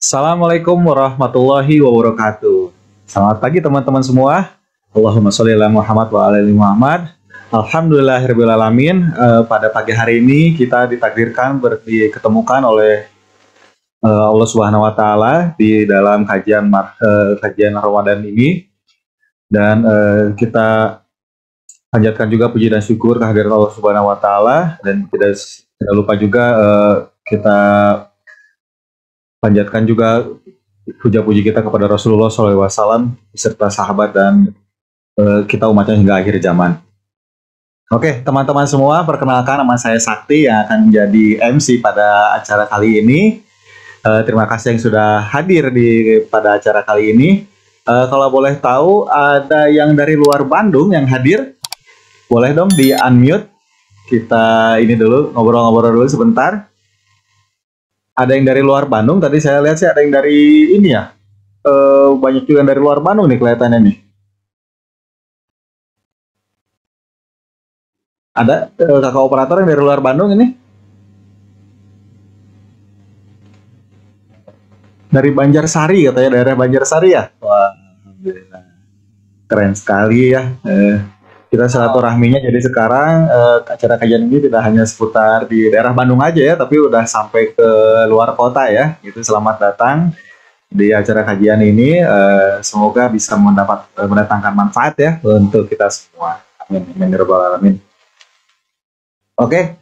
Assalamualaikum warahmatullahi wabarakatuh. Selamat pagi teman-teman semua. Allahumma sholli ala Muhammad wa ala ali Muhammad. Alhamdulillahirabbil alamin. Pada pagi hari ini kita ditakdirkan diketemukan oleh Allah Subhanahu wa taala di dalam kajian Ramadan ini, dan kita panjatkan juga puji dan syukur kehadirat Allah Subhanahu wa taala, dan tidak lupa juga kita panjatkan juga puja-puji kita kepada Rasulullah SAW beserta sahabat dan kita umatnya hingga akhir zaman. Oke, teman-teman semua, perkenalkan, nama saya Sakti yang akan menjadi MC pada acara kali ini. Terima kasih yang sudah hadir pada acara kali ini. Kalau boleh tahu, ada yang dari luar Bandung yang hadir? Boleh dong di unmute. Kita ini dulu, ngobrol-ngobrol dulu sebentar. Ada yang dari luar Bandung, tadi saya lihat sih ada yang dari ini ya. Banyak juga yang dari luar Bandung nih kelihatannya nih. Ada kakak operator yang dari luar Bandung ini? Dari Banjarsari katanya, daerah Banjarsari ya? Wah, alhamdulillah. Keren sekali ya. Kita silaturahminya jadi sekarang acara kajian ini tidak hanya seputar di daerah Bandung aja ya, tapi udah sampai ke luar kota ya. Itu selamat datang di acara kajian ini. Semoga bisa mendatangkan manfaat ya untuk kita semua. Amin. Amin ya rabbal alamin. Oke,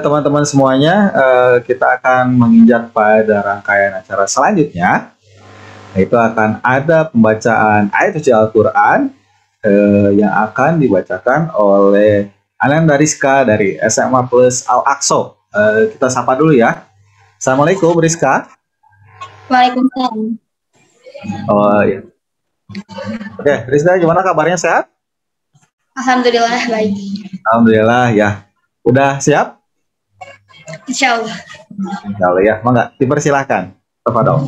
teman-teman semuanya, kita akan menginjak pada rangkaian acara selanjutnya. Itu akan ada pembacaan ayat suci Al-Quran yang akan dibacakan oleh Ananda Rizka dari SMA Plus Al-Aqsa. Kita sapa dulu ya. Assalamualaikum Rizka. Waalaikumsalam. Oh iya. Oke, Rizka, gimana kabarnya, sehat? Alhamdulillah baik. Alhamdulillah ya. Udah siap? Insya Allah. Insya Allah ya. Mangga, dipersilahkan. Tafadhol.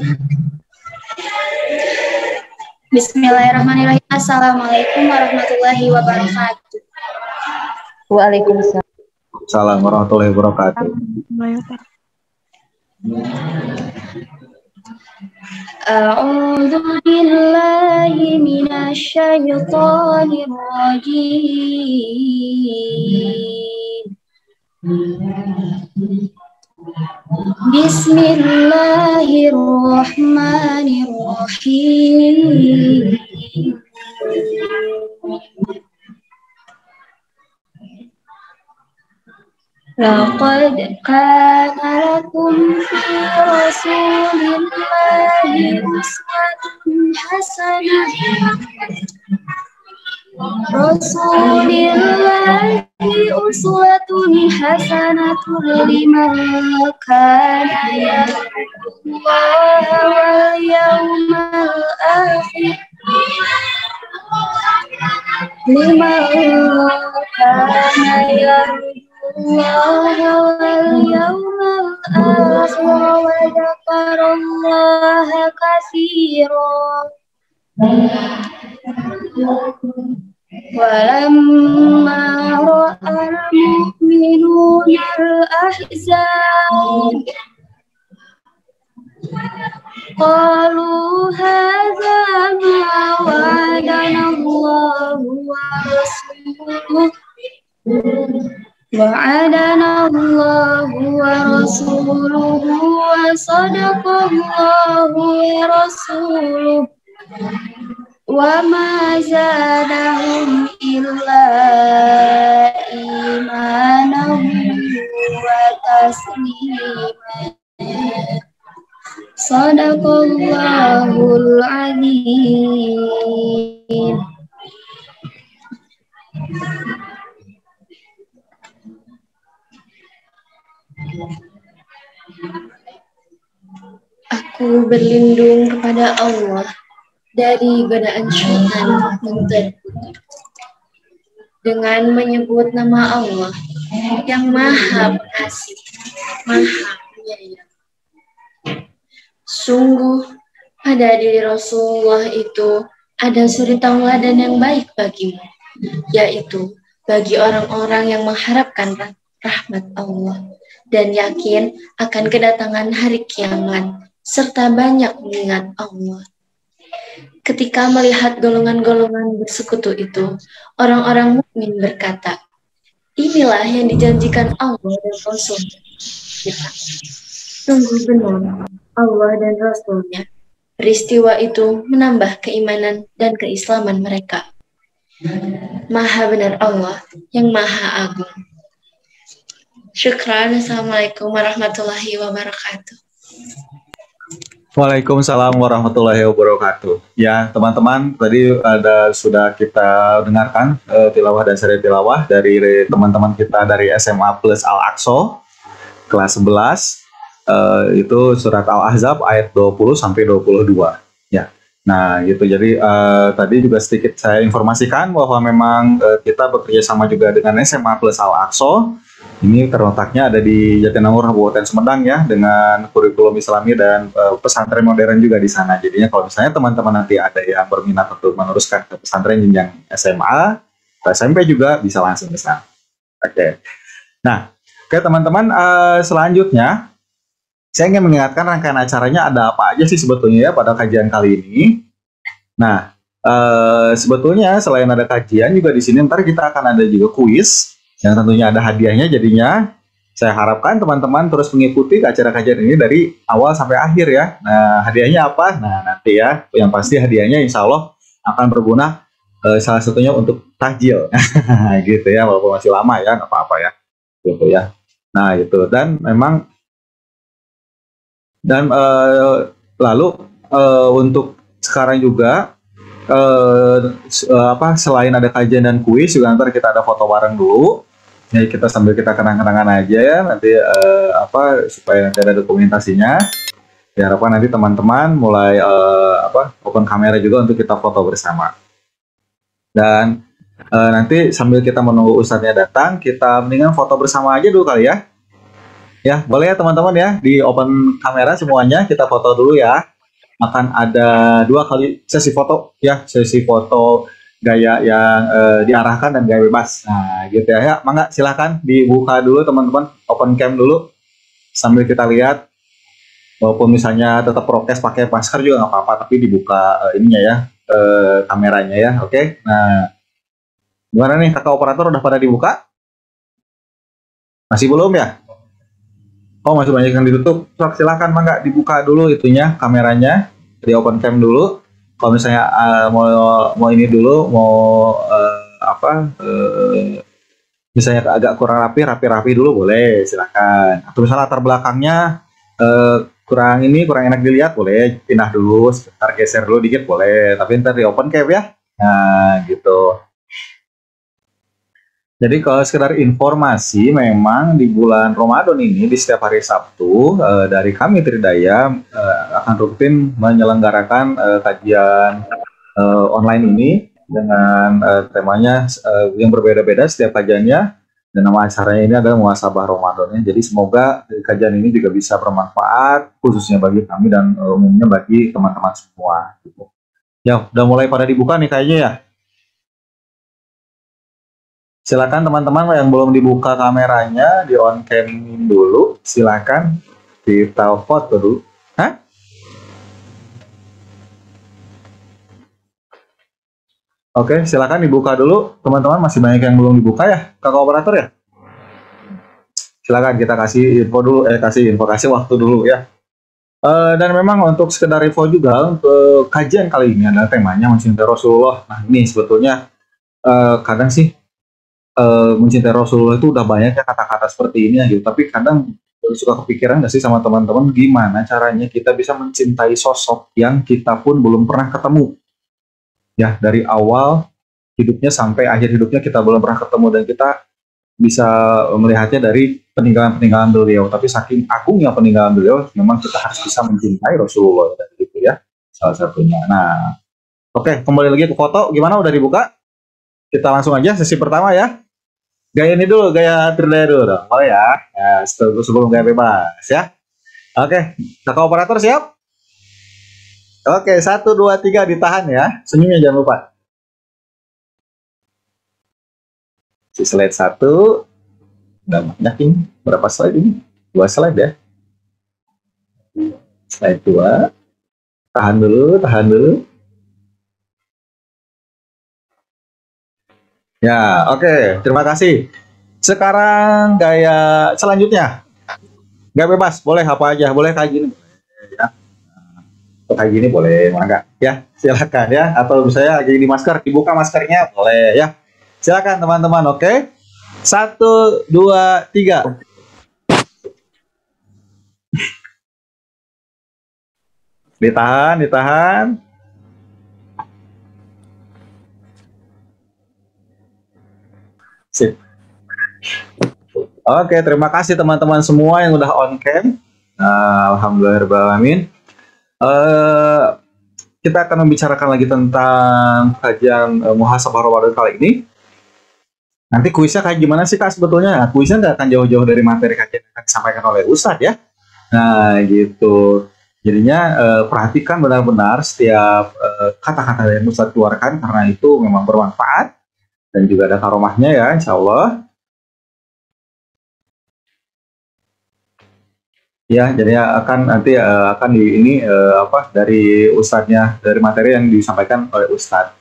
Bismillahirrahmanirrahim. Assalamualaikum warahmatullahi wabarakatuh. Waalaikumsalam. Assalamualaikum warahmatullahi wabarakatuh. A'udzu billahi minasy syaithanir rajim. Bismillahirrahmanirrahim. Laqad kana lakum fi rasulillahi uswatun hasanatun liman kana yarjullaha wal yawmal akhir wa dzakarallaha katsiran. Walamma ra'al mu'minuna al-ahzab qalu hadza ma wa'adana Allahu wa rasuluhu wa sadaqallahu wa rasuluhu wa ma zadahum illa imanan wa tasliman. Sadaqallahul azim. Aku berlindung kepada Allah dari godaan syaitan yang terkutuk dengan menyebut nama Allah yang Maha Pengasih, Maha Penyayang. Sungguh pada diri Rasulullah itu ada suri tauladan yang baik bagimu, yaitu bagi orang-orang yang mengharapkan rahmat Allah dan yakin akan kedatangan hari kiamat, serta banyak mengingat Allah. Ketika melihat golongan-golongan bersekutu itu, orang-orang mukmin berkata, inilah yang dijanjikan Allah dan Rasul kita. Sungguh benar Allah dan Rasulnya. Peristiwa itu menambah keimanan dan keislaman mereka. Maha benar Allah yang Maha Agung. Syukran. Assalamualaikum warahmatullahi wabarakatuh. Waalaikumsalam warahmatullahi wabarakatuh. Ya, teman-teman, tadi sudah kita dengarkan tilawah dan seri tilawah dari teman-teman kita dari SMA Plus Al-Aqsa kelas 11. Itu surat Al-Ahzab ayat 20 sampai 22. Ya. Nah, gitu. Jadi tadi juga sedikit saya informasikan bahwa memang kita bekerja sama juga dengan SMA Plus Al-Aqsa. Ini terletaknya ada di Jatinangor, Kabupaten Sumedang ya, dengan kurikulum Islami dan pesantren modern juga di sana. Jadinya kalau misalnya teman-teman nanti ada yang berminat untuk meneruskan ke pesantren jenjang SMA, ke SMP juga bisa langsung ke sana. Oke. Nah, oke teman-teman, selanjutnya saya ingin mengingatkan rangkaian acaranya ada apa aja sih sebetulnya ya pada kajian kali ini. Nah, sebetulnya selain ada kajian juga di sini ntar kita akan ada juga kuis yang tentunya ada hadiahnya. Jadinya saya harapkan teman-teman terus mengikuti acara kajian ini dari awal sampai akhir ya. Nah, hadiahnya apa? Nah, nanti ya, yang pasti hadiahnya insya Allah akan berguna, salah satunya untuk takjil gitu ya, walaupun masih lama ya, nggak apa-apa ya gitu ya. Nah itu, dan memang lalu untuk sekarang juga selain ada kajian dan kuis juga nanti kita ada foto bareng dulu. Ya, kita sambil kita kenang-kenangan aja ya nanti supaya nanti ada dokumentasinya. Diharapkan nanti teman-teman mulai open kamera juga untuk kita foto bersama. Dan nanti sambil kita menunggu ustadznya datang, kita mendingan foto bersama aja dulu kali ya. Ya, boleh ya teman-teman ya, di open kamera semuanya kita foto dulu ya. Akan ada 2 kali sesi foto ya, sesi foto gaya yang diarahkan dan gaya bebas. Nah, gitu ya. Ya, mangga silahkan dibuka dulu teman-teman, open cam dulu sambil kita lihat. Walaupun misalnya tetap prokes pakai masker juga nggak apa-apa, tapi dibuka ininya ya, kameranya ya. Oke. Nah, gimana nih kakak operator udah pada dibuka? Masih belum ya? Oh, masih banyak yang ditutup. So, silahkan mangga dibuka dulu itunya, kameranya, di open cam dulu. Kalau misalnya mau ini dulu, mau misalnya agak kurang rapi dulu boleh, silakan. Atau misalnya latar belakangnya kurang enak dilihat, boleh pindah dulu, sebentar geser dulu dikit boleh. Tapi ntar di open cam ya. Nah, gitu. Jadi kalau sekedar informasi, memang di bulan Ramadan ini di setiap hari Sabtu dari kami Tridaya akan rutin menyelenggarakan kajian online ini dengan temanya yang berbeda-beda setiap kajiannya, dan nama acaranya ini adalah Muhasabah Ramadan. Jadi semoga kajian ini juga bisa bermanfaat khususnya bagi kami dan umumnya bagi teman-teman semua. Gitu. Ya, udah mulai pada dibuka nih kayaknya ya. Silakan teman-teman yang belum dibuka kameranya, di on cam dulu. Silakan kita foto dulu. Hah? Oke, silakan dibuka dulu. Teman-teman masih banyak yang belum dibuka ya, kakak operator ya. Silakan kita kasih info dulu, kasih waktu dulu ya. Dan memang untuk sekedar info juga untuk kajian kali ini adalah temanya mencintai Rasulullah. Nah ini sebetulnya kadang sih mencintai Rasulullah itu udah banyak ya kata-kata seperti ini ya gitu. Tapi kadang suka kepikiran nggak sih sama teman-teman gimana caranya kita bisa mencintai sosok yang kita pun belum pernah ketemu. Ya, dari awal hidupnya sampai akhir hidupnya kita belum pernah ketemu, dan kita bisa melihatnya dari peninggalan-peninggalan beliau. Tapi saking agungnya peninggalan beliau, memang kita harus bisa mencintai Rasulullah gitu ya, salah satunya. Nah, oke, kembali lagi ke foto. Gimana, udah dibuka? Kita langsung aja sesi pertama ya. Gaya ini dulu, gaya Tridaya dulu dong. Oh ya, sebelum gaya bebas ya. Oke, kakak operator siap? Oke, 1, 2, 3 ditahan ya. Senyumnya jangan lupa. Si slide 1. Udah banyak ini. Berapa slide ini? 2 slide ya. Slide 2. Tahan dulu, tahan dulu. Ya, oke. Terima kasih. Sekarang gaya selanjutnya. Gak bebas, boleh apa aja, boleh kayak gini. Ya. Kayak gini boleh, enggak? Ya, silakan ya. Atau misalnya lagi di masker, dibuka maskernya, boleh ya. Silakan teman-teman, oke? 1, 2, 3. Ditahan, ditahan. Sip. Oke, terima kasih teman-teman semua yang udah on cam. Alhamdulillahirrahmanirrahim. Kita akan membicarakan lagi tentang kajian muhasabah Ramadan kali ini. Nanti kuisnya kayak gimana sih Kak sebetulnya? Nah, kuisnya nggak akan jauh-jauh dari materi kajian yang akan disampaikan oleh Ustadz ya. Nah gitu. Jadinya perhatikan benar-benar setiap kata-kata yang Ustadz keluarkan karena itu memang bermanfaat dan juga ada karomahnya ya insya Allah. Ya, jadi akan nanti akan di ini dari Ustadznya, dari materi yang disampaikan oleh Ustadz.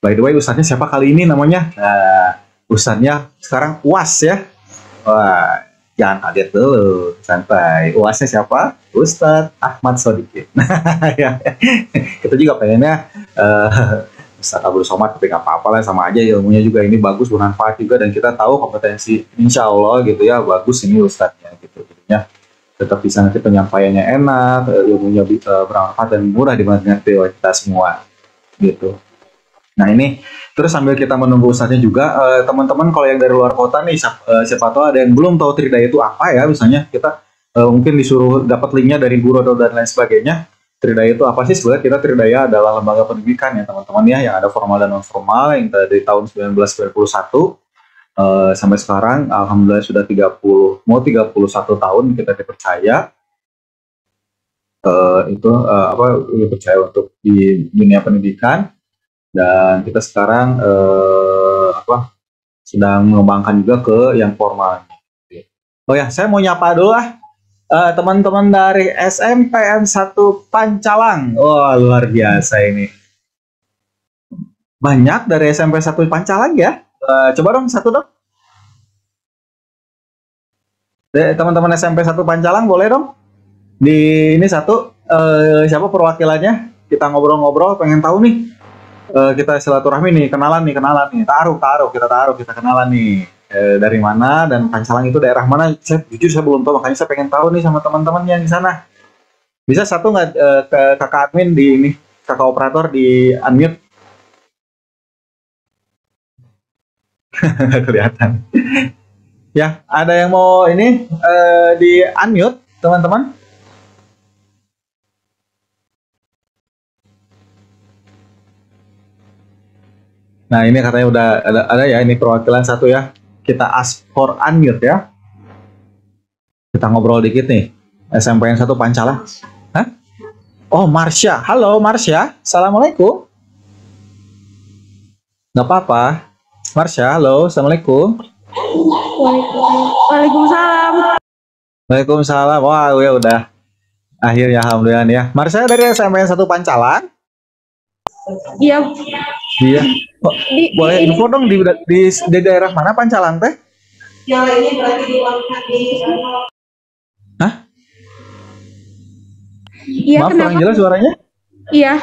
By the way, Ustadznya siapa kali ini namanya? Nah, Ustadznya sekarang UAS ya. Wah, jangan kaget dulu, santai. UASnya siapa? Ustadz Ahmad Sodikin. Ya, kita juga pengennya Ustadz Abdul Somad, tapi nggak apa-apa lah, sama aja ilmunya juga ini bagus, bermanfaat juga, dan kita tahu kompetensi, insya Allah gitu ya, bagus ini Ustadznya gitu. Jadinya tetap bisa nanti penyampaiannya enak, ilmunya bermanfaat dan mudah dimengerti oleh kita semua gitu. Nah ini terus sambil kita menunggu Ustadznya juga, teman-teman kalau yang dari luar kota nih, siapa tahu ada yang belum tahu Tridaya itu apa ya, misalnya kita mungkin disuruh dapat linknya dari guru atau dan lain sebagainya. Tridaya itu apa sih? Sebenarnya kita Tridaya adalah lembaga pendidikan ya teman-teman ya, yang ada formal dan non formal, yang dari tahun 1991 sampai sekarang alhamdulillah sudah 31 tahun kita dipercaya, dipercaya untuk di dunia pendidikan, dan kita sekarang sedang mengembangkan juga ke yang formal. Oh ya, saya mau nyapa dulu teman-teman dari SMPN 1 Pancalang. Wah, luar biasa ini. Banyak dari SMP 1 Pancalang ya. Coba dong satu dong. Teman-teman SMP 1 Pancalang boleh dong. Di ini satu, siapa perwakilannya? Kita ngobrol-ngobrol, pengen tahu nih. Kita silaturahmi nih, kenalan nih. Kita kenalan nih. Dari mana dan Pancalang itu daerah mana? Jujur saya belum tahu, makanya saya pengen tahu nih sama teman-teman yang di sana. Bisa satu nggak ke kakak admin di ini, kakak operator di unmute? Nggak kelihatan. Ya, ada yang mau ini di unmute teman-teman? Nah ini katanya udah ada ya, ini perwakilan satu ya. Kita ask for unmute ya. Kita ngobrol dikit nih. SMPN 1 Pancalang. Hah? Oh, Marsha. Halo Marsha. Assalamualaikum. Nggak apa-apa. Marsha, halo. Assalamualaikum. Waalaikumsalam. Waalaikumsalam. Wah, ya udah. Akhirnya alhamdulillah ya. Marsha dari SMPN 1 Pancalang. Iya. Iya. Oh, boleh info dong di daerah mana Pancalang teh? Yang ini berarti di Hah? Iya, maaf, kenapa? kurang jelas suaranya. Iya.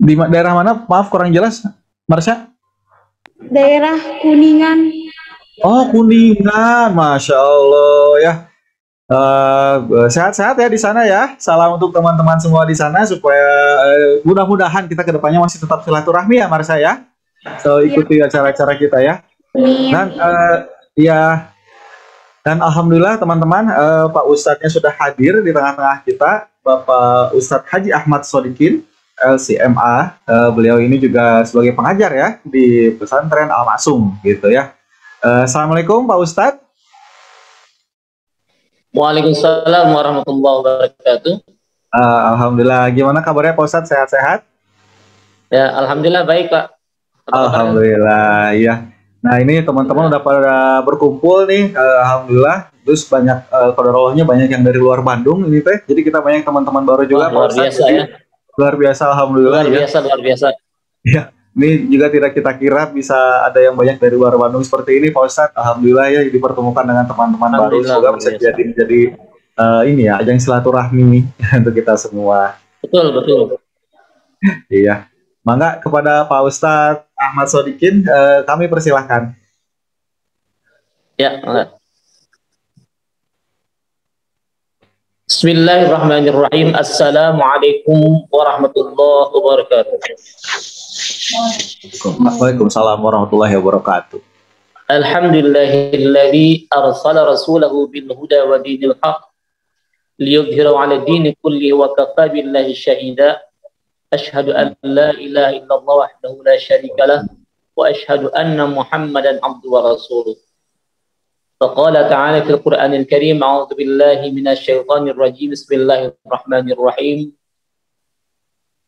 Di daerah mana? Maaf, kurang jelas, Marsha. Daerah Kuningan. Oh, Kuningan, Masya Allah ya. Sehat-sehat ya di sana ya. Salam untuk teman-teman semua di sana supaya mudah-mudahan kita kedepannya masih tetap silaturahmi ya Marsha ya. So ikuti acara-acara kita ya. Dan dan alhamdulillah teman-teman, Pak Ustadznya sudah hadir di tengah-tengah kita, Bapak Ustadz Haji Ahmad Sodikin LCMA. Beliau ini juga sebagai pengajar ya di pesantren Al Maksum gitu ya. Assalamualaikum Pak Ustadz. Waalaikumsalam warahmatullahi wabarakatuh. Alhamdulillah, gimana kabarnya Pak Ustadz, sehat-sehat? Ya, alhamdulillah baik Pak. Alhamdulillah ya. Nah ini teman-teman udah pada berkumpul nih, alhamdulillah Terus banyak kodarulahnya banyak yang dari luar Bandung ini teh. Jadi kita banyak teman-teman baru juga Pak Luar Ustadz. biasa Jadi, ya. luar biasa alhamdulillah ya. Luar biasa. Ya, ini juga tidak kita kira bisa ada yang banyak dari luar Bandung seperti ini Pak Ustadz. Alhamdulillah ya dipertemukan dengan teman-teman baru. Alhamdulillah, Semoga luar bisa biasa. jadi ini ya ajang silaturahmi untuk kita semua. Betul. Iya. Mangga kepada Pak Ustadz Ahmad Sodikin, kami persilahkan. Ya, enggak. Bismillahirrahmanirrahim. Assalamualaikum warahmatullahi wabarakatuh. Waalaikumsalam warahmatullahi wabarakatuh. Alhamdulillahilladzi arsala rasulahu bil huda wa dinil haq liyudhhirahu 'ala dini kullihi wa kafa billahi syahida. Asyhadu an la ilaha illallah wahdahu la syarika lah wa asyhadu anna Muhammadan abduhu wa rasuluh. فقال تعالى في القرآن الكريم أعوذ بالله من الشيطان الرجيم بسم الله الرحمن الرحيم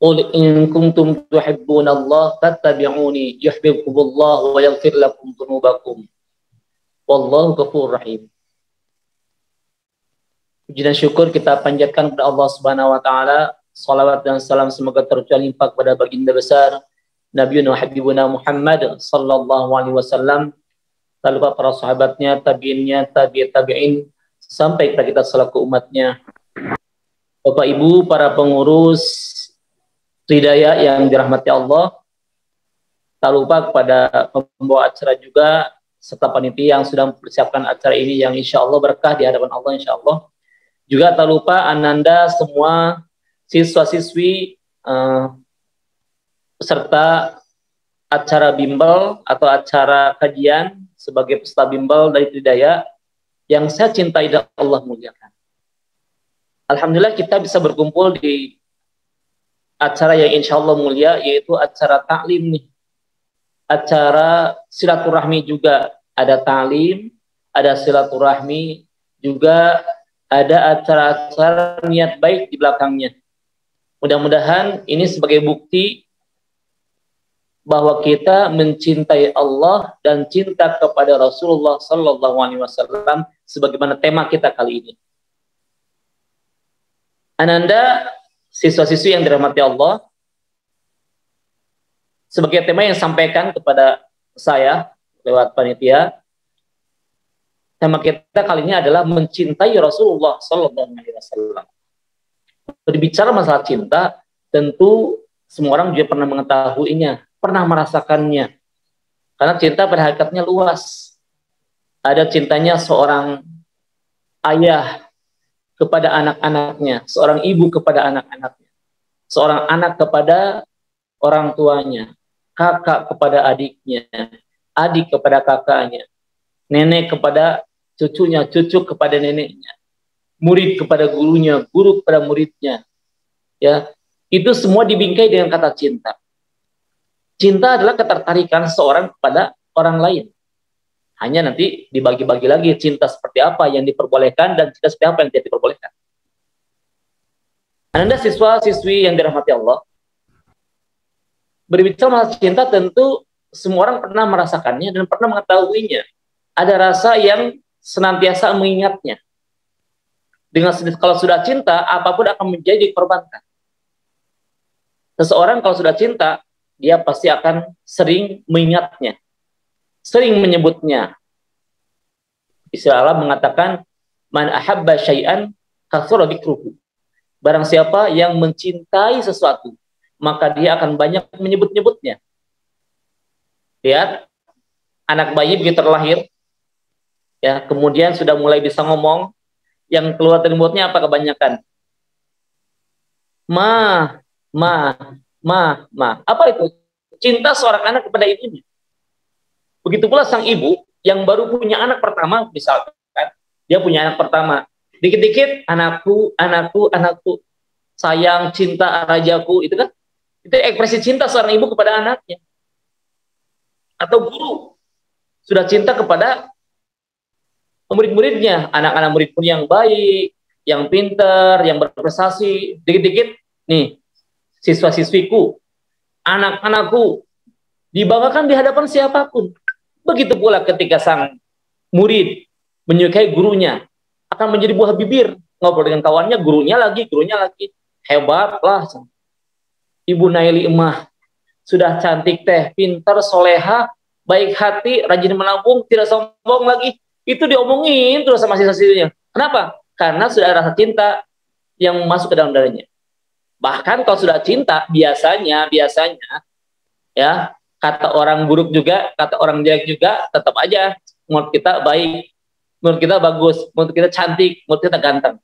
قل إن كنتم تحبون الله فاتبعوني يحببكم الله ويغفر لكم ذنوبكم والله غفور رحيم. Puji dan syukur kita panjatkan kepada Allah Subhanahu wa taala. Salawat dan salam semoga tercurah limpah kepada baginda besar Nabiuna Habibuna Muhammad sallallahu alaihi wasallam, tak lupa para sahabatnya, tabiinnya, tabi'in, sampai kepada kita selaku umatnya. Bapak Ibu, para pengurus Tridaya yang dirahmati Allah, tak lupa kepada pembawa acara juga, serta panitia yang sudah mempersiapkan acara ini yang insya Allah berkah di hadapan Allah insya Allah. Juga tak lupa Ananda semua siswa-siswi peserta acara bimbel atau acara kajian sebagai peserta bimbel dari Tridaya yang saya cintai dan Allah muliakan. Alhamdulillah kita bisa berkumpul di acara yang insya Allah mulia, yaitu acara taklim nih. Acara silaturahmi juga, ada taklim, ada silaturahmi, juga ada acara-acara niat baik di belakangnya. Mudah-mudahan ini sebagai bukti bahwa kita mencintai Allah dan cinta kepada Rasulullah Sallallahu Alaihi Wasallam sebagaimana tema kita kali ini. Ananda, siswa-siswi yang dirahmati Allah, sebagai tema yang disampaikan kepada saya lewat panitia, tema kita kali ini adalah mencintai Rasulullah Sallallahu Alaihi Wasallam. Berbicara masalah cinta, tentu semua orang juga pernah mengetahuinya, pernah merasakannya. Karena cinta pada hakikatnya luas. Ada cintanya seorang ayah kepada anak-anaknya, seorang ibu kepada anak-anaknya, seorang anak kepada orang tuanya, kakak kepada adiknya, adik kepada kakaknya, nenek kepada cucunya, cucu kepada neneknya, murid kepada gurunya, guru kepada muridnya. Ya, itu semua dibingkai dengan kata cinta. Cinta adalah ketertarikan seorang kepada orang lain. Hanya nanti dibagi-bagi lagi cinta seperti apa yang diperbolehkan dan cinta seperti apa yang tidak diperbolehkan. Anda siswa-siswi yang dirahmati Allah, berbicara masalah cinta tentu semua orang pernah merasakannya dan pernah mengetahuinya. Ada rasa yang senantiasa mengingatnya. Dengan kalau sudah cinta, apapun akan menjadi dikorbankan. Seseorang kalau sudah cinta, dia pasti akan sering mengingatnya, sering menyebutnya. Istilah Arab mengatakan, man ahabba syai'an katsura dzikruhu. Barang siapa yang mencintai sesuatu, maka dia akan banyak menyebut-nyebutnya. Lihat, anak bayi begitu terlahir, ya, kemudian sudah mulai bisa ngomong, yang keluar dari mulutnya apa kebanyakan? Ma. Apa itu? Cinta seorang anak kepada ibunya. Begitu pula sang ibu yang baru punya anak pertama, misalkan dia punya anak pertama, dikit-dikit anakku, sayang, cinta, rajaku, itu kan? Itu ekspresi cinta seorang ibu kepada anaknya. Atau guru sudah cinta kepada murid-muridnya, anak-anak murid pun yang baik, yang pintar, yang berprestasi, dikit-dikit nih siswa-siswiku, anak-anakku dibanggakan di hadapan siapapun. Begitu pula ketika sang murid menyukai gurunya, akan menjadi buah bibir. Ngobrol dengan kawannya, gurunya lagi. Hebat lah. Ibu Naili emah, sudah cantik teh, pintar, soleha, baik hati, rajin menabung, tidak sombong lagi. Itu diomongin terus sama siswa-siswinya. Kenapa? Karena sudah ada rasa cinta yang masuk ke dalam dadanya. Bahkan kalau sudah cinta, biasanya ya, kata orang buruk juga, kata orang jelek juga, tetap aja menurut kita baik, menurut kita bagus, menurut kita cantik, menurut kita ganteng.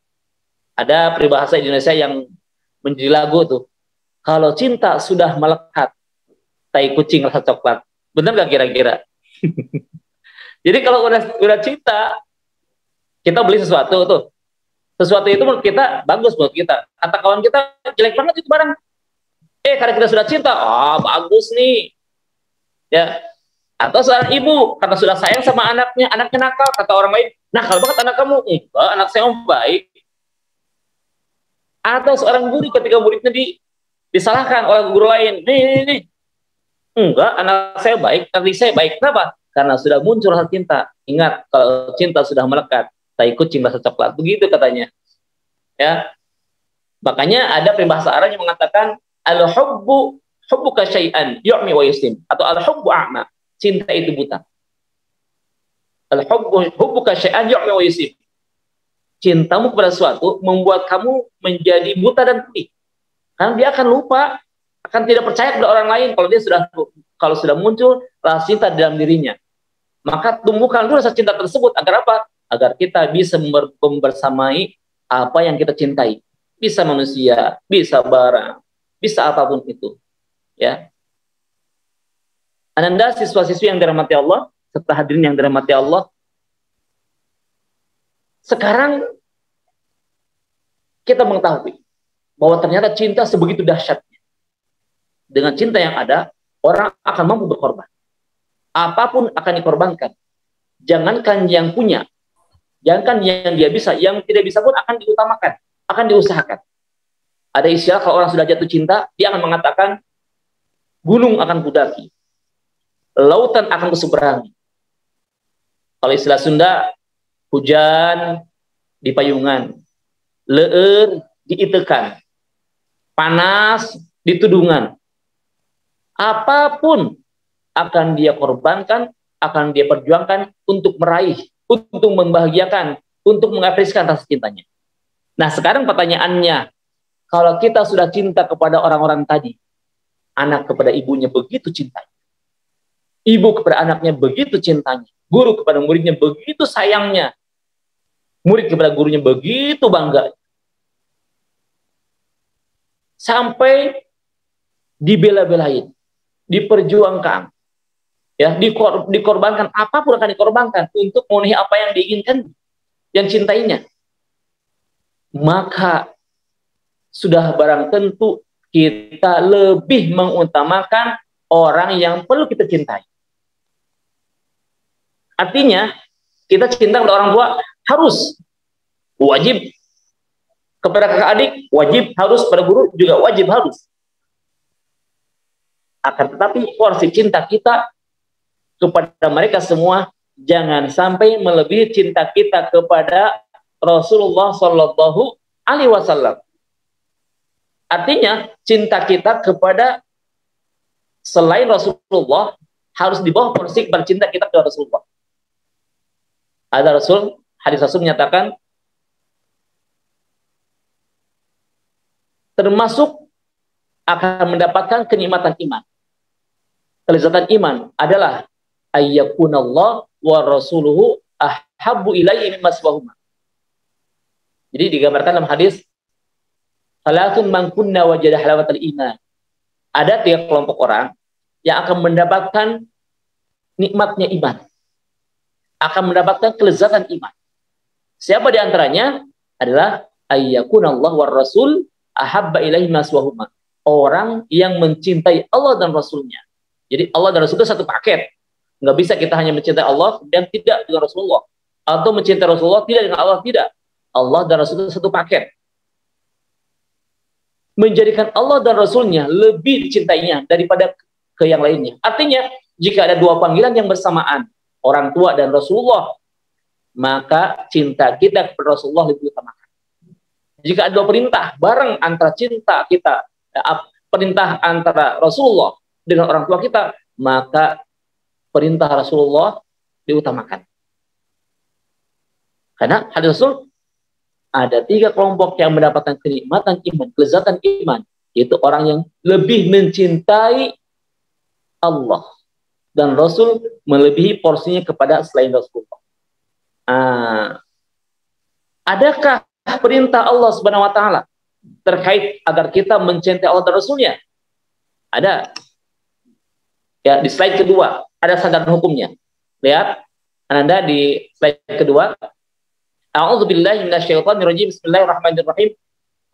Ada peribahasa Indonesia yang menjadi lagu tuh. Kalau cinta sudah melekat, tai kucing rasa coklat. Benar gak kira-kira? Jadi kalau udah cinta, kita beli sesuatu tuh. Sesuatu itu menurut kita bagus buat kita. Kata kawan kita, jelek banget itu barang. Karena kita sudah cinta, bagus nih. Ya. Atau seorang ibu, karena sudah sayang sama anaknya nakal, kata orang lain, nakal banget anak kamu. Enggak, anak saya baik. Atau seorang guru ketika muridnya disalahkan oleh guru lain. Nih. Enggak, anak saya baik, anak saya baik. Kenapa? Karena sudah muncul rasa cinta. Ingat, kalau cinta sudah melekat, tai kucing rasa coklat. Begitu katanya. Ya. Makanya ada peribahasa Arab yang mengatakan hubbuka syai'an yu'mi wa yusim, atau al-hubbu a'ma. Cinta itu buta. Hubbuka syai'an yu'mi wa yusim. Cintamu kepada sesuatu membuat kamu menjadi buta dan tuli. Karena dia akan lupa, akan tidak percaya kepada orang lain kalau sudah muncul rasa cinta dalam dirinya. Maka tumbuhkan dulu rasa cinta tersebut agar apa? Agar kita bisa membersamai apa yang kita cintai. Bisa manusia, bisa barang, bisa apapun itu. Ya. Ananda siswa-siswi yang dirahmati Allah, serta hadirin yang dirahmati Allah, sekarang kita mengetahui bahwa ternyata cinta sebegitu dahsyatnya. Dengan cinta yang ada, orang akan mampu berkorban. Apapun akan dikorbankan. Jangankan yang punya, jangankan yang dia bisa, yang tidak bisa pun akan diutamakan, akan diusahakan. Ada istilah kalau orang sudah jatuh cinta, dia akan mengatakan, gunung akan kudaki, lautan akan kuseberangi. Kalau istilah Sunda, hujan di payungan, leer diitekan, panas di tudungan. Apapun akan dia korbankan, akan dia perjuangkan untuk meraih, untuk membahagiakan, untuk mengapresiasikan rasa cintanya. Nah, sekarang pertanyaannya, kalau kita sudah cinta kepada orang-orang tadi, anak kepada ibunya begitu cintanya, ibu kepada anaknya begitu cintanya, guru kepada muridnya begitu sayangnya, murid kepada gurunya begitu bangga, sampai dibela-belain, diperjuangkan, ya, dikorbankan, apapun akan dikorbankan untuk memenuhi apa yang diinginkan, yang cintainya. Maka sudah barang tentu kita lebih mengutamakan orang yang perlu kita cintai. Artinya, kita cinta kepada orang tua harus, wajib. Kepada kakak adik, wajib harus. Pada guru juga wajib harus. Akan tetapi porsi cinta kita kepada mereka semua jangan sampai melebihi cinta kita kepada Rasulullah Shallallahu Alaihi Wasallam. Artinya cinta kita kepada selain Rasulullah harus di bawah porsi kepada cinta kita kepada Rasulullah. Ada hadis Rasul menyatakan, termasuk akan mendapatkan kenikmatan iman. Kelezatan iman adalah ayyakunallah wa rasuluhu ahabbu ilaihi mimma siwahuma. Jadi digambarkan dalam hadis, salatun man kunna wajada halawatal iman. Ada 3 kelompok orang yang akan mendapatkan nikmatnya iman, akan mendapatkan kelezatan iman. Siapa di antaranya? Adalah ayyakunallah wa rasul ahabba ilaihi mimma siwahuma. Orang yang mencintai Allah dan Rasulnya. Jadi Allah dan Rasul itu satu paket. Nggak bisa kita hanya mencintai Allah dan tidak dengan Rasulullah. Atau mencintai Rasulullah tidak dengan Allah, tidak. Allah dan Rasul itu satu paket. Menjadikan Allah dan Rasulnya lebih dicintainya daripada ke yang lainnya. Artinya, jika ada 2 panggilan yang bersamaan, orang tua dan Rasulullah, maka cinta kita kepada Rasulullah lebih utamakan. Jika ada dua perintah bareng antara cinta kita, perintah antara Rasulullah dengan orang tua kita, maka perintah Rasulullah diutamakan. Karena hadis Rasul, ada 3 kelompok yang mendapatkan kenikmatan iman, kelezatan iman, yaitu orang yang lebih mencintai Allah dan Rasul melebihi porsinya kepada selain Rasulullah. Adakah perintah Allah Subhanahu wa taala terkait agar kita mencintai Allah dan Rasulnya? Ada. Ya, di slide kedua ada sandaran hukumnya. Lihat Anda di slide kedua. A'udzubillahi minasyaitonirrajim. Bismillahirrahmanirrahim.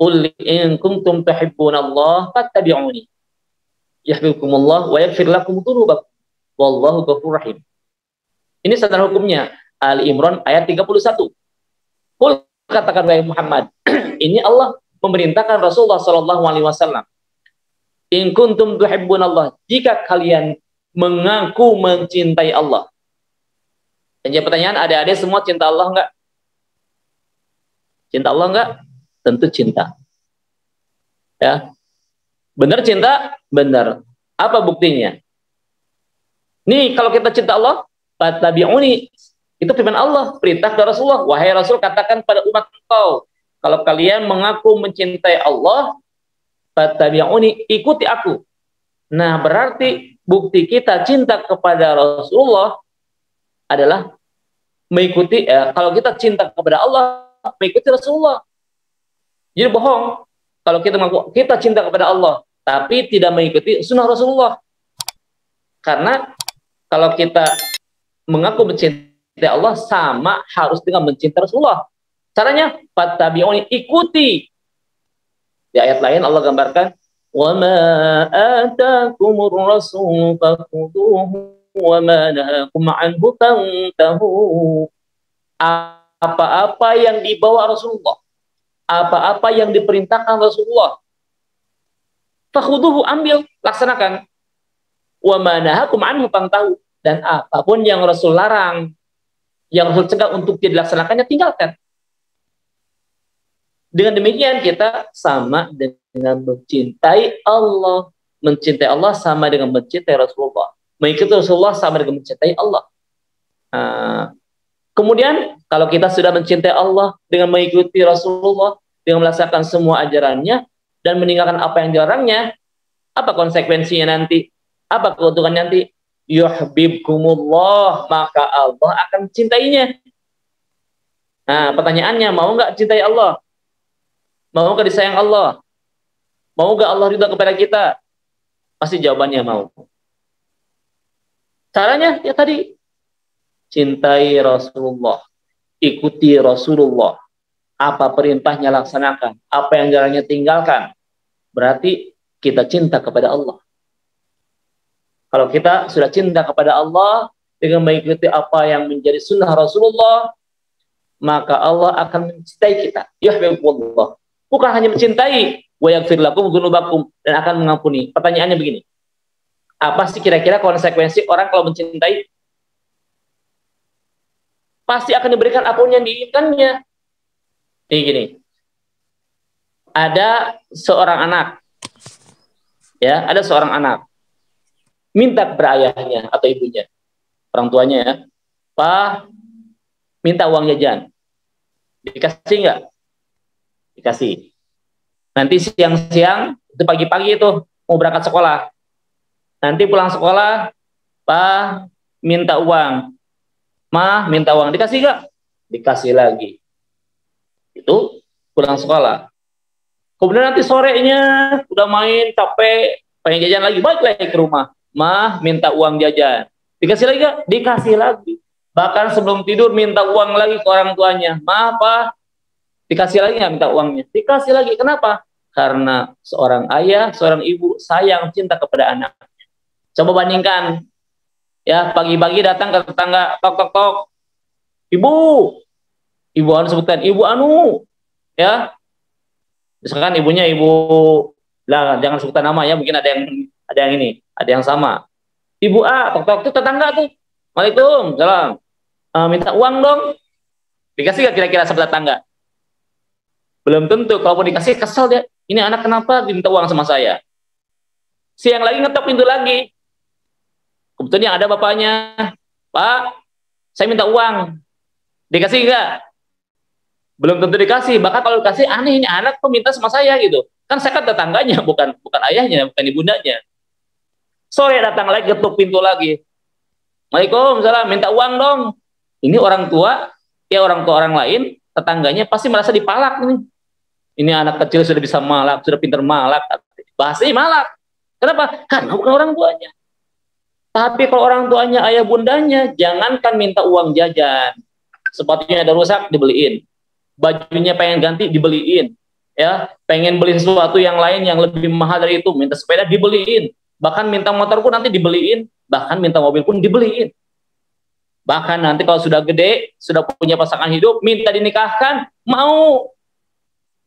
Qul in kuntum tuhibbunallaha fattabi'uni yuhibbukumullah wa yaghfir lakum dzunubakum wallahu ghafurur rahim. Ini sandaran hukumnya. Ali Imran ayat 31. Qul, katakan wahai Muhammad, ini Allah memerintahkan Rasulullah sallallahu alaihi wasallam. In kuntum tuhibbunallah, jika kalian mengaku mencintai Allah. Dan jadi pertanyaan, adik-adik semua cinta Allah enggak? Cinta Allah enggak? Tentu cinta. Ya. Benar cinta? Benar. Apa buktinya? Nih, kalau kita cinta Allah, fattabi'uni. Itu firman Allah, perintah dari Rasulullah. Wahai Rasul, katakan pada umat engkau, kalau kalian mengaku mencintai Allah, fattabi'uni, ikuti aku. Nah, berarti bukti kita cinta kepada Rasulullah adalah mengikuti, kalau kita cinta kepada Allah, mengikuti Rasulullah. Jadi bohong kalau kita mengaku kita cinta kepada Allah, tapi tidak mengikuti sunnah Rasulullah. Karena kalau kita mengaku mencintai Allah, sama harus dengan mencintai Rasulullah. Caranya, fattabi'uni, ikuti. Di ayat lain Allah gambarkan, وَمَا آتَاكُمُ الرَّسُولُ فَخُذُوهُ وَمَا نَهَاكُمْ عَنْهُ فَانْتَهُوا. Apa-apa yang dibawa Rasulullah, apa-apa yang diperintahkan Rasulullah, fakhuduhu, ambil, laksanakan. وَمَا نَهَاكُمْ عَنْهُ فَانْتَهُوا. Dan apapun yang Rasul larang, yang Rasul cegah untuk tidak dilaksanakannya, tinggalkan. Dengan demikian kita sama dengan mencintai Allah. Mencintai Allah sama dengan mencintai Rasulullah. Mengikuti Rasulullah sama dengan mencintai Allah. Kemudian kalau kita sudah mencintai Allah dengan mengikuti Rasulullah, dengan melaksanakan semua ajarannya dan meninggalkan apa yang dilarangnya, apa konsekuensinya nanti? Apa keuntungannya nanti? Yuhibbukumullah, maka Allah akan mencintainya. Nah, pertanyaannya, mau nggak cintai Allah? Mau nggak disayang Allah? Mau nggak Allah ridha kepada kita? Pasti jawabannya mau. Caranya ya tadi, cintai Rasulullah, ikuti Rasulullah, apa perintahnya laksanakan, apa yang dilarangnya tinggalkan. Berarti kita cinta kepada Allah. Kalau kita sudah cinta kepada Allah dengan mengikuti apa yang menjadi sunnah Rasulullah, maka Allah akan mencintai kita. Yuhibbukumullah. Bukan hanya mencintai, wa yaghfir lakum dzunubakum, dan akan mengampuni. Pertanyaannya begini, apa sih kira-kira konsekuensi orang kalau mencintai? Pasti akan diberikan apapun yang diinginkannya. Nih gini, ada seorang anak, ya, ada seorang anak minta kepada ayahnya atau ibunya, orang tuanya, ya, Pak, minta uang jajan, dikasih nggak? Dikasih. Nanti siang-siang, itu pagi-pagi itu mau berangkat sekolah. Nanti pulang sekolah, Pak, minta uang. Ma, minta uang. Dikasih nggak? Dikasih lagi. Itu pulang sekolah. Kemudian nanti sorenya, udah main, capek, pengen jajan lagi, balik lagi ke rumah. Ma, minta uang jajan. Dikasih lagi nggak? Dikasih lagi. Bahkan sebelum tidur minta uang lagi ke orang tuanya. Ma, Pak, dikasih lagi nggak minta uangnya? Dikasih lagi. Kenapa? Karena seorang ayah, seorang ibu sayang, cinta kepada anaknya. Coba bandingkan. Ya, pagi-pagi datang ke tetangga, tok tok tok. Ibu anu sebutkan, ibu anu. Ya. Misalkan ibunya ibu, lah jangan sebutkan nama ya, mungkin ada yang ini, ada yang sama. Ibu A, tok tok itu tetangga tuh. Waalaikumsalam. Minta uang dong. Dikasih nggak kira-kira sama tetangga? Belum tentu. Kalau mau dikasih, kesel dia. Ini anak kenapa diminta uang sama saya? Si yang lagi ngetok pintu lagi. Kebetulan yang ada bapaknya. Pak, saya minta uang. Dikasih nggak? Belum tentu dikasih. Bahkan kalau dikasih, aneh ini anak kok minta sama saya gitu. Kan saya kan tetangganya, bukan ayahnya, bukan ibundanya. Sore datang lagi, ketuk pintu lagi. Waalaikumsalam, minta uang dong. Ini orang tua, ya orang tua orang lain, tetangganya pasti merasa dipalak nih. Ini anak kecil sudah bisa malak, sudah pintar malak. Bahasanya malak. Kenapa? Karena bukan orang tuanya. Tapi kalau orang tuanya, ayah bundanya, jangankan minta uang jajan. Sepatunya ada rusak, dibeliin. Bajunya pengen ganti, dibeliin. Ya, pengen beli sesuatu yang lain yang lebih mahal dari itu, minta sepeda, dibeliin. Bahkan minta motor pun nanti dibeliin. Bahkan minta mobil pun dibeliin. Bahkan nanti kalau sudah gede, sudah punya pasangan hidup, minta dinikahkan, mau.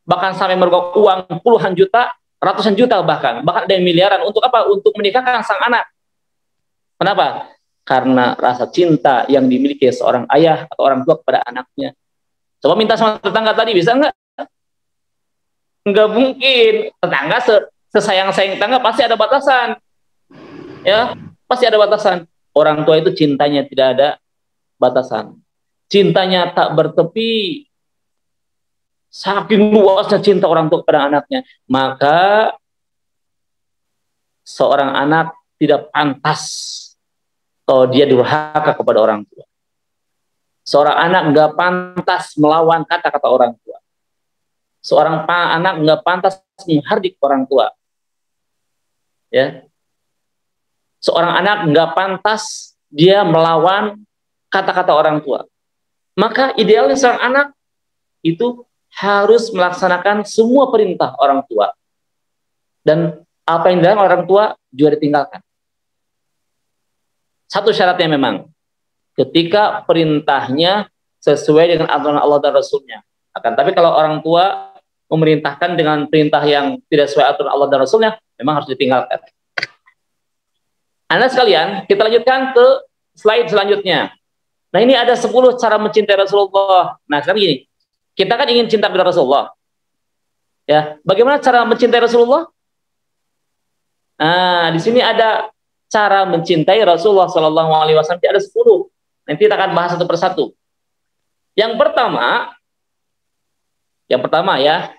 Bahkan sampai merogoh uang puluhan juta, ratusan juta bahkan ada yang miliaran. Untuk apa? Untuk menikahkan sang anak. Kenapa? Karena rasa cinta yang dimiliki seorang ayah atau orang tua kepada anaknya. Coba minta sama tetangga tadi, bisa nggak? Nggak mungkin. Tetangga sesayang-sayang tetangga pasti ada batasan. Ya, pasti ada batasan. Orang tua itu cintanya tidak ada batasan. Cintanya tak bertepi. Saking luasnya cinta orang tua kepada anaknya, maka seorang anak tidak pantas kalau dia durhaka kepada orang tua. Seorang anak nggak pantas melawan kata-kata orang tua. Seorang anak nggak pantas menghardik orang tua. Ya, seorang anak nggak pantas dia melawan kata-kata orang tua. Maka idealnya seorang anak itu harus melaksanakan semua perintah orang tua. Dan apa yang dilakukan orang tua juga ditinggalkan. Satu syaratnya memang, ketika perintahnya sesuai dengan aturan Allah dan Rasulnya. Tapi kalau orang tua memerintahkan dengan perintah yang tidak sesuai aturan Allah dan Rasulnya, memang harus ditinggalkan. Anda sekalian, kita lanjutkan ke slide selanjutnya. Nah, ini ada 10 cara mencintai Rasulullah. Nah, sekarang gini, kita kan ingin cinta kepada Rasulullah. Ya, bagaimana cara mencintai Rasulullah? Nah, di sini ada cara mencintai Rasulullah Shallallahu Alaihi Wasallam. Ada 10. Nanti kita akan bahas satu persatu. Yang pertama ya,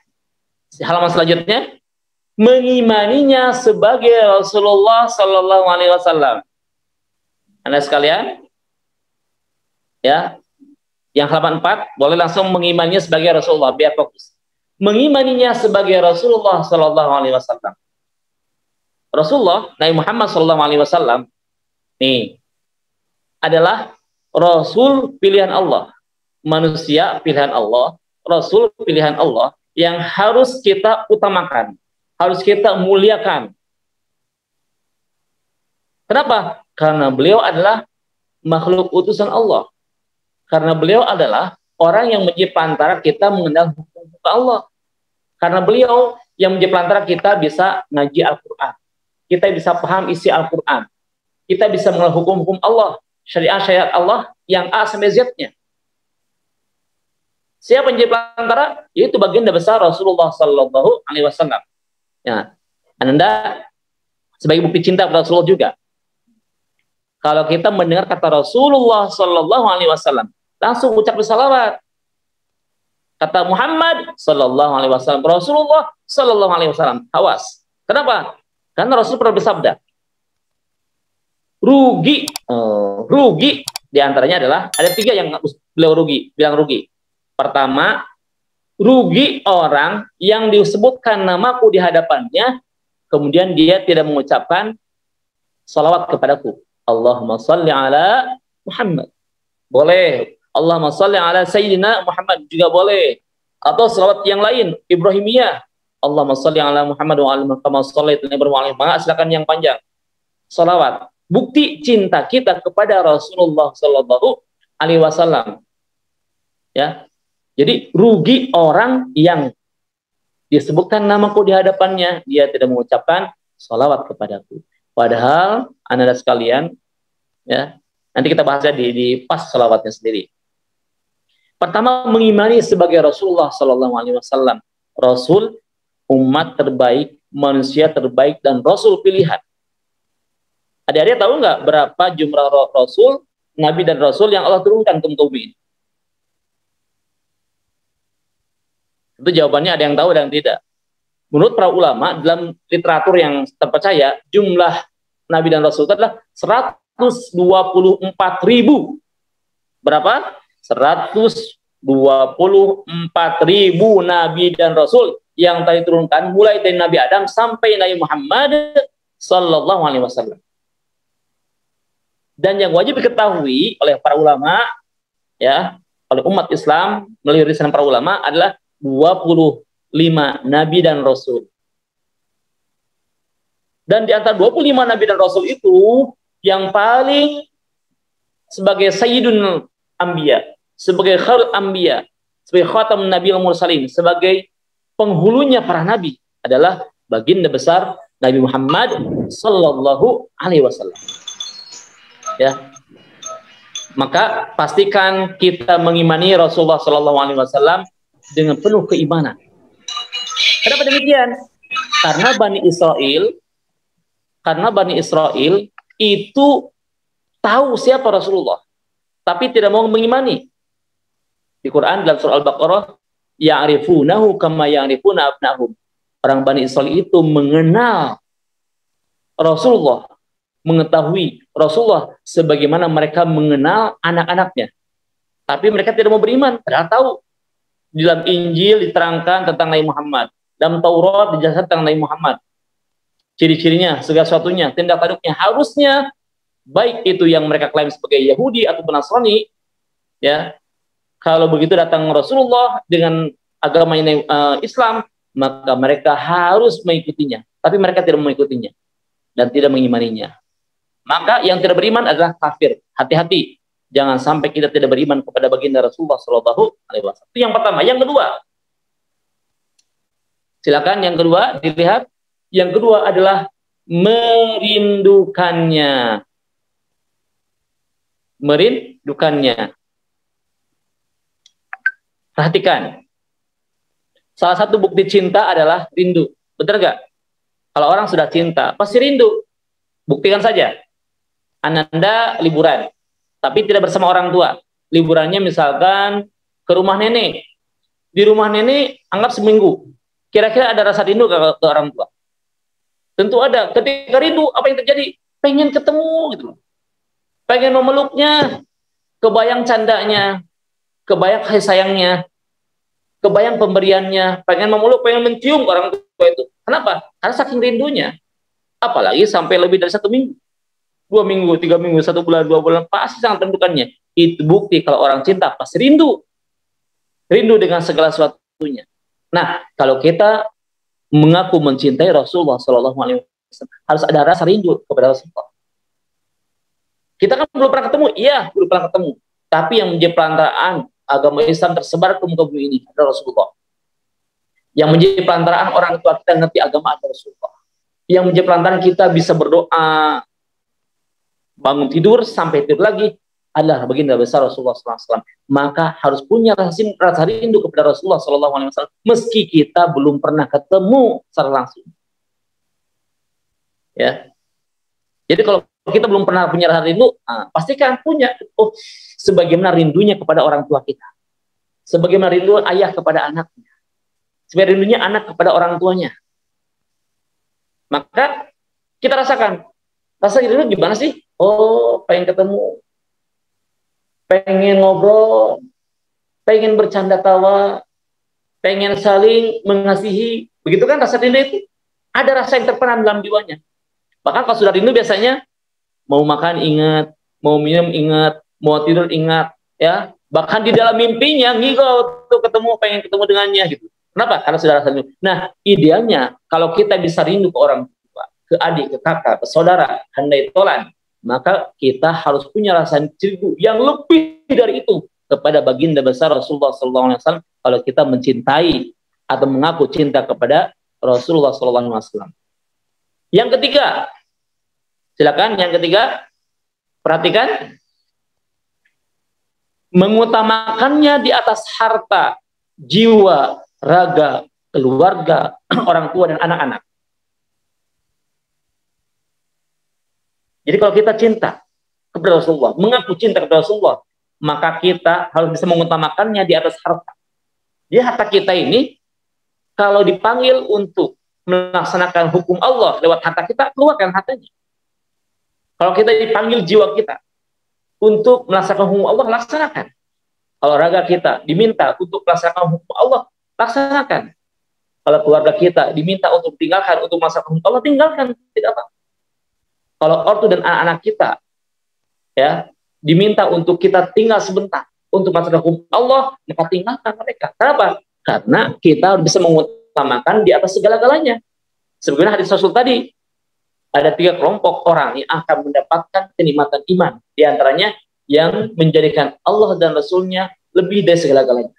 halaman selanjutnya, mengimaninya sebagai Rasulullah Shallallahu Alaihi Wasallam. Anda sekalian, ya. Yang halaman 4, boleh langsung mengimaninya sebagai Rasulullah, biar fokus. Mengimaninya sebagai Rasulullah Sallallahu Alaihi Wasallam. Rasulullah, Nabi Muhammad Sallallahu Alaihi Wasallam, nih, adalah Rasul pilihan Allah. Manusia pilihan Allah, Rasul pilihan Allah, yang harus kita utamakan, harus kita muliakan. Kenapa? Karena beliau adalah makhluk utusan Allah. Karena beliau adalah orang yang menjadi perantara kita mengenal hukum Allah. Karena beliau yang menjadi perantara kita bisa ngaji Al-Quran. Kita bisa paham isi Al-Quran. Kita bisa mengenal hukum-hukum Allah. Syariat-syariat Allah yang A sampai Z-nya. Siapa yang menjadi perantara? Yaitu baginda besar Rasulullah Sallallahu Alaihi Wasallam. Ya, Anda sebagai bukti cinta kepada Rasulullah juga. Kalau kita mendengar kata Rasulullah Sallallahu Alaihi Wasallam, langsung ucap salawat. Kata Muhammad Sallallahu Alaihi Wasallam, Rasulullah Sallallahu Alaihi Wasallam. Awas. Kenapa? Karena Rasul pernah bersabda, rugi diantaranya adalah ada 3 yang beliau bilang rugi. Pertama, rugi orang yang disebutkan namaku di hadapannya, kemudian dia tidak mengucapkan salawat kepadaku. Allahumma salli ala Muhammad. Boleh. Allahumma salli ala Sayyidina Muhammad juga boleh. Atau salawat yang lain, Ibrahimiyah. Allahumma salli ala Muhammad wa ala kama shallaita ala Ibrahim. Silakan yang panjang. Salawat. Bukti cinta kita kepada Rasulullah Sallallahu Alaihi Wasallam. Ya. Jadi rugi orang yang disebutkan namaku di hadapannya, dia tidak mengucapkan salawat kepadaku. Padahal Anda sekalian, ya, nanti kita bahasnya di pas salawatnya sendiri. Pertama, mengimani sebagai Rasulullah Sallallahu Alaihi Wasallam, Rasul, umat terbaik, manusia terbaik, dan Rasul pilihan. Adik-adik tahu nggak berapa jumlah Rasul, Nabi dan Rasul yang Allah turunkan ke kaum ini? Itu jawabannya ada yang tahu, ada yang tidak. Menurut para ulama, dalam literatur yang terpercaya, jumlah Nabi dan Rasul itu adalah 124.000. Berapa? 124.000 Nabi dan Rasul yang tadi turunkan, mulai dari Nabi Adam sampai Nabi Muhammad Sallallahu Alaihi Wasallam. Dan yang wajib diketahui oleh para ulama, ya, oleh umat Islam melalui risalah para ulama adalah 25 Nabi dan Rasul. Dan di antara 25 Nabi dan Rasul itu, yang paling sebagai Sayyidun Anbiya, sebagai Khairul Anbiya, sebagai Khatam Nabi al-Mursalin, sebagai penghulunya para Nabi adalah baginda besar Nabi Muhammad Sallallahu Alaihi Wasallam. Ya, maka pastikan kita mengimani Rasulullah Sallallahu Alaihi Wasallam dengan penuh keimanan. Kenapa demikian? Karena Bani Israel itu tahu siapa Rasulullah, tapi tidak mau mengimani. Di Quran dalam surah Al-Baqarah, ya'rifunahu kama ya'rifuna abnahum. Orang Bani Israel itu mengenal Rasulullah, mengetahui Rasulullah sebagaimana mereka mengenal anak-anaknya. Tapi mereka tidak mau beriman, padahal tahu. Di dalam Injil diterangkan tentang Nabi Muhammad, dalam Taurat dijelaskan tentang Nabi Muhammad, ciri-cirinya, segala sesuatunya, tindak tanduknya. Harusnya baik itu yang mereka klaim sebagai Yahudi atau Nasrani, ya, kalau begitu datang Rasulullah dengan agama Islam, maka mereka harus mengikutinya. Tapi mereka tidak mengikutinya dan tidak mengimaninya. Maka yang tidak beriman adalah kafir. Hati-hati. Jangan sampai kita tidak beriman kepada baginda Rasulullah Sallallahu Alaihi Wasallam. Itu yang pertama. Yang kedua, silakan yang kedua dilihat. Yang kedua adalah merindukannya. Merindukannya. Perhatikan. Salah satu bukti cinta adalah rindu. Betul nggak? Kalau orang sudah cinta, pasti rindu. Buktikan saja. Ananda liburan, tapi tidak bersama orang tua. Liburannya misalkan ke rumah nenek. Di rumah nenek anggap seminggu. Kira-kira ada rasa rindu ke orang tua? Tentu ada. Ketika rindu, apa yang terjadi? Pengen ketemu gitu. Pengen memeluknya. Kebayang candanya. Kebayang kasih sayangnya. Kebayang pemberiannya. Pengen memeluk, pengen mencium orang tua itu. Kenapa? Karena saking rindunya. Apalagi sampai lebih dari 1 minggu. 2 minggu, 3 minggu, 1 bulan, 2 bulan, pasti sangat tentukannya. Itu bukti kalau orang cinta pasti rindu. Rindu dengan segala sesuatunya. Nah, kalau kita mengaku mencintai Rasulullah SAW, harus ada rasa rindu kepada Rasulullah. Kita kan belum pernah ketemu, iya, belum pernah ketemu. Tapi yang menjadi perantaraan agama Islam tersebar ke muka bumi ini adalah Rasulullah. Yang menjadi perantaraan orang tua kita ngerti agama adalah Rasulullah. Yang menjadi perantaraan kita bisa berdoa, bangun tidur sampai tidur lagi adalah baginda besar Rasulullah SAW. Maka harus punya rasa rindu kepada Rasulullah SAW meski kita belum pernah ketemu secara langsung. Ya. Jadi kalau kita belum pernah punya rasa rindu, pastikan punya. Oh, sebagaimana rindunya kepada orang tua kita, sebagaimana rindu ayah kepada anaknya, sebagaimana rindunya anak kepada orang tuanya. Maka kita rasakan rasa rindu gimana sih? Oh, pengen ketemu, pengen ngobrol, pengen bercanda tawa, pengen saling mengasihi. Begitu kan rasa rindu itu? Ada rasa yang terpendam dalam jiwanya. Bahkan kalau sudah rindu biasanya mau makan ingat, mau minum ingat, mau tidur ingat, ya. Bahkan di dalam mimpinya ngigau tuh ketemu, pengen ketemu dengannya gitu. Kenapa? Karena sudah rasa rindu. Nah, idealnya kalau kita bisa rindu ke orang tua, ke adik, ke kakak, ke saudara, handai tolan, maka kita harus punya rasa rindu yang lebih dari itu kepada baginda besar Rasulullah SAW kalau kita mencintai atau mengaku cinta kepada Rasulullah SAW. Yang ketiga, silakan yang ketiga, perhatikan. mengutamakannya di atas harta, jiwa, raga, keluarga, orang tua dan anak-anak. Jadi kalau kita cinta kepada Rasulullah, mengaku cinta kepada Rasulullah, maka kita harus bisa mengutamakannya di atas harta. Jadi harta kita ini kalau dipanggil untuk melaksanakan hukum Allah lewat harta kita, keluarkan hartanya. Kalau kita dipanggil jiwa kita untuk melaksanakan hukum Allah, laksanakan. Kalau raga kita diminta untuk melaksanakan hukum Allah, laksanakan. Kalau keluarga kita diminta untuk tinggalkan, untuk melaksanakan hukum Allah, tinggalkan, tidak apa. Kalau ortu dan anak-anak kita ya diminta untuk kita tinggal sebentar untuk melaksanakan hukum Allah, maka tinggalkan mereka. Kenapa? Karena kita harus bisa mengutamakan di atas segala-galanya. Sebagaimana hadis Rasul tadi, ada 3 kelompok orang yang akan mendapatkan kenikmatan iman. Di antaranya yang menjadikan Allah dan Rasulnya lebih dari segala-galanya.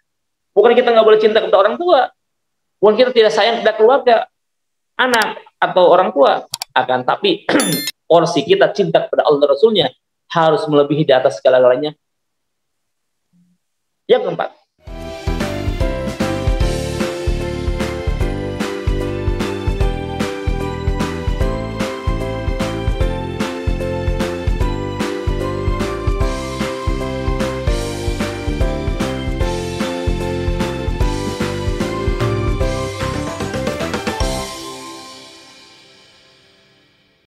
Bukan kita nggak boleh cinta kepada orang tua, bukan kita tidak sayang kepada keluarga, anak atau orang tua, akan tapi porsi kita cinta kepada Allah dan Rasulnya harus melebihi di atas segala-galanya. Yang keempat,